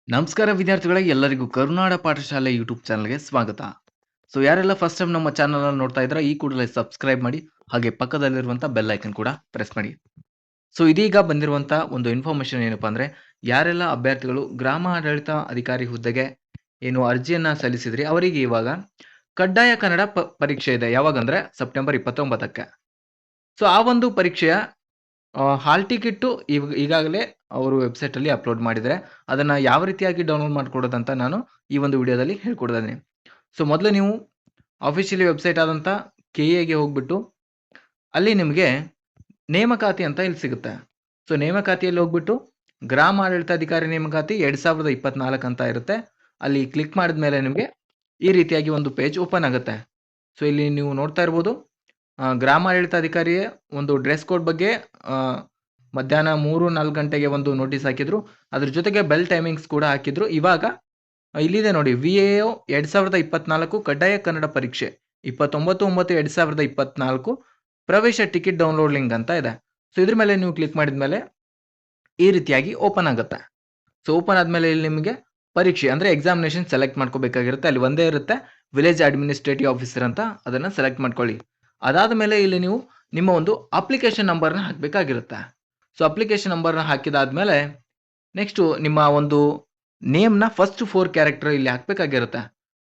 ನಮಸ್ಕಾರ ವಿದ್ಯಾರ್ಥಿಗಳೇ, ಎಲ್ಲರಿಗೂ ಕರುನಾಡ ಪಾಠಶಾಲೆ ಯೂಟ್ಯೂಬ್ ಚಾನಲ್‌ಗೆ ಸ್ವಾಗತ. ಯಾರೆಲ್ಲ ಫಸ್ಟ್ ಟೈಮ್ ನಮ್ಮ ಚಾನಲ್‌ನ ನೋಡ್ತಾ ಇದ್ದೀರಾ, ಈ ಕೂಡಲೇ ಸಬ್ಸ್ಕ್ರೈಬ್ ಮಾಡಿ, ಹಾಗೆ ಪಕ್ಕದಲ್ಲಿರುವಂಥ ಬೆಲ್ ಐಕಾನ್ ಕೂಡ ಪ್ರೆಸ್ ಮಾಡಿ. ಇದೀಗ ಬಂದಿರುವಂಥ ಒಂದು ಇನ್ಫಾರ್ಮೇಷನ್ ಏನಪ್ಪಾ ಅಂದ್ರೆ, ಯಾರೆಲ್ಲ ಅಭ್ಯರ್ಥಿಗಳು ಗ್ರಾಮ ಆಡಳಿತ ಅಧಿಕಾರಿ ಹುದ್ದೆಗೆ ಏನು ಅರ್ಜಿಯನ್ನ ಸಲ್ಲಿಸಿದ್ರಿ, ಅವರಿಗೆ ಇವಾಗ ಕಡ್ಡಾಯ ಕನ್ನಡ ಪರೀಕ್ಷೆ ಇದೆ. ಯಾವಾಗಂದ್ರೆ ಸೆಪ್ಟೆಂಬರ್ 29ಕ್ಕೆ. ಆ ಒಂದು ಪರೀಕ್ಷೆಯ ಹಾಲ್ ಟಿಕೆಟ್ಟು ಈಗಾಗಲೇ ಅವರು ವೆಬ್‌ಸೈಟಲ್ಲಿ ಅಪ್‌ಲೋಡ್ ಮಾಡಿದ್ದಾರೆ. ಅದನ್ನ ಯಾವ ರೀತಿಯಾಗಿ ಡೌನ್‌ಲೋಡ್ ಮಾಡ್ಕೊಳ್ಳೋದಂತ ನಾನು ಈ ಒಂದು ವಿಡಿಯೋದಲ್ಲಿ ಹೇಳ್ಕೊಡ್ತಾ ಇದ್ದೀನಿ. ಮೊದಲು ನೀವು ಅಫಿಷಿಯಲಿ ವೆಬ್‌ಸೈಟ್ ಆದಂಥ ಕೆಎಗೆ ಹೋಗ್ಬಿಟ್ಟು, ಅಲ್ಲಿ ನಿಮಗೆ ನೇಮಕಾತಿ ಅಂತ ಇಲ್ಲಿ ಸಿಗುತ್ತೆ. ನೇಮಕಾತಿಯಲ್ಲಿ ಹೋಗ್ಬಿಟ್ಟು ಗ್ರಾಮ ಆಡಳಿತಾಧಿಕಾರಿ ನೇಮಕಾತಿ 2024 ಅಂತ ಇರುತ್ತೆ. ಅಲ್ಲಿ ಕ್ಲಿಕ್ ಮಾಡಿದ್ಮೇಲೆ ನಿಮಗೆ ಈ ರೀತಿಯಾಗಿ ಒಂದು ಪೇಜ್ ಓಪನ್ ಆಗುತ್ತೆ. ಇಲ್ಲಿ ನೀವು ನೋಡ್ತಾ ಇರ್ಬೋದು, ಗ್ರಾಮ ಆಡಳಿತಾಧಿಕಾರಿಯ ಒಂದು ಡ್ರೆಸ್ ಕೋಡ್ ಬಗ್ಗೆ ಮಧ್ಯಾಹ್ನ 3-4 ಗಂಟೆಗೆ ಒಂದು ನೋಟಿಸ್ ಹಾಕಿದ್ರು. ಅದ್ರ ಜೊತೆಗೆ ಬೆಲ್ ಟೈಮಿಂಗ್ಸ್ ಕೂಡ ಹಾಕಿದ್ರು. ಇವಾಗ ಇಲ್ಲಿದೆ ನೋಡಿ, ವಿಎಒ 2024 ಕಡ್ಡಾಯ ಕನ್ನಡ ಪರೀಕ್ಷೆ 29/9/2024 ಪ್ರವೇಶ ಟಿಕೆಟ್ ಡೌನ್ಲೋಡ್ ಲಿಂಕ್ ಅಂತ ಇದೆ. ಇದ್ರ ಮೇಲೆ ನೀವು ಕ್ಲಿಕ್ ಮಾಡಿದ್ಮೇಲೆ ಈ ರೀತಿಯಾಗಿ ಓಪನ್ ಆಗುತ್ತೆ. ಓಪನ್ ಆದ್ಮೇಲೆ ಇಲ್ಲಿ ನಿಮಗೆ ಪರೀಕ್ಷೆ ಅಂದ್ರೆ ಎಕ್ಸಾಮಿನೇಷನ್ ಸೆಲೆಕ್ಟ್ ಮಾಡ್ಕೋಬೇಕಾಗಿರುತ್ತೆ. ಅಲ್ಲಿ ಒಂದೇ ಇರುತ್ತೆ, ವಿಲೇಜ್ ಅಡ್ಮಿನಿಸ್ಟ್ರೇಟಿವ್ ಆಫೀಸರ್ ಅಂತ. ಅದನ್ನ ಸೆಲೆಕ್ಟ್ ಮಾಡ್ಕೊಳ್ಳಿ. ಅದಾದ ಮೇಲೆ ಇಲ್ಲಿ ನೀವು ನಿಮ್ಮ ಒಂದು ಅಪ್ಲಿಕೇಶನ್ ನಂಬರ್ನ ಹಾಕಬೇಕಾಗಿರುತ್ತೆ. ಅಪ್ಲಿಕೇಶನ್ ನಂಬರ್ನ ಹಾಕಿದಾದ್ಮೇಲೆ ನೆಕ್ಸ್ಟ್ ನಿಮ್ಮ ಒಂದು ನೇಮ್ನ ಫಸ್ಟ್ 4 ಕ್ಯಾರೆಕ್ಟರ್ ಇಲ್ಲಿ ಹಾಕಬೇಕಾಗಿರುತ್ತೆ.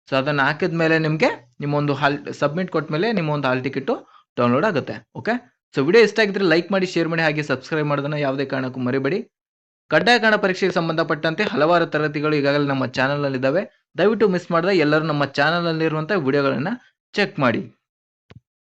ಅದನ್ನ ಹಾಕಿದ್ಮೇಲೆ ನಿಮಗೆ ನಿಮ್ಮ ಒಂದು ಸಬ್ಮಿಟ್ ಕೊಟ್ಮೇಲೆ ನಿಮ್ಮ ಒಂದು ಹಾಲ್ ಟಿಕೆಟ್ ಡೌನ್ಲೋಡ್ ಆಗುತ್ತೆ. ಓಕೆ. ವಿಡಿಯೋ ಇಷ್ಟ ಆಗಿದ್ರೆ ಲೈಕ್ ಮಾಡಿ, ಶೇರ್ ಮಾಡಿ, ಹಾಗೆ ಸಬ್ಸ್ಕ್ರೈಬ್ ಮಾಡೋದನ್ನ ಯಾವುದೇ ಕಾರಣಕ್ಕೂ ಮರಿಬೇಡಿ. ಕಡ್ಡಾಯ ಕನ್ನಡ ಪರೀಕ್ಷೆಗೆ ಸಂಬಂಧಪಟ್ಟಂತೆ ಹಲವಾರು ತರಗತಿಗಳು ಈಗಾಗಲೇ ನಮ್ಮ ಚಾನಲ್ ಅಲ್ಲಿ ಇದ್ದಾವೆ. ದಯವಿಟ್ಟು ಮಿಸ್ ಮಾಡದೆ ಎಲ್ಲರೂ ನಮ್ಮ ಚಾನಲ್ ಅಲ್ಲಿರುವಂತಹ ವಿಡಿಯೋಗಳನ್ನ ಚೆಕ್ ಮಾಡಿ.